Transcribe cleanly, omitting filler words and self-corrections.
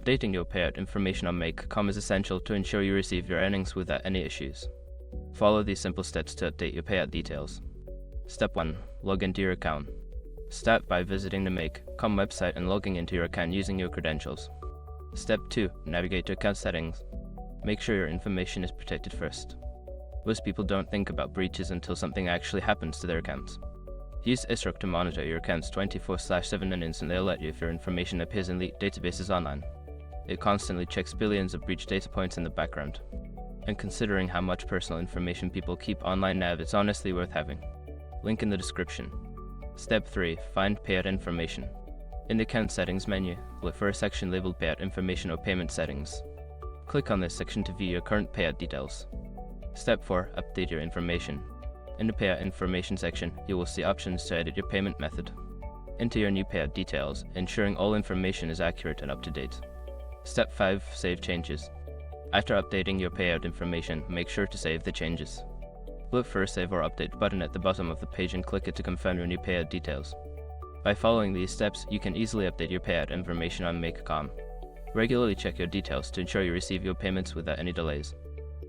Updating your payout information on Make.com is essential to ensure you receive your earnings without any issues. Follow these simple steps to update your payout details. Step 1. Log into your account. Start by visiting the Make.com website and logging into your account using your credentials. Step 2. Navigate to account settings. Make sure your information is protected first. Most people don't think about breaches until something actually happens to their accounts. Use ISROC to monitor your accounts 24/7 and instantly alert you if your information appears in leaked databases online. It constantly checks billions of breach data points in the background. And considering how much personal information people keep online now, it's honestly worth having. Link in the description. Step 3. Find payout information. In the account settings menu, look for a section labeled payout information or payment settings. Click on this section to view your current payout details. Step 4. Update your information. In the payout information section, you will see options to edit your payment method. Enter your new payout details, ensuring all information is accurate and up to date. Step 5. Save changes. After updating your payout information, make sure to save the changes. Look for a Save or Update button at the bottom of the page and click it to confirm your new payout details. By following these steps, you can easily update your payout information on Make.com. Regularly check your details to ensure you receive your payments without any delays.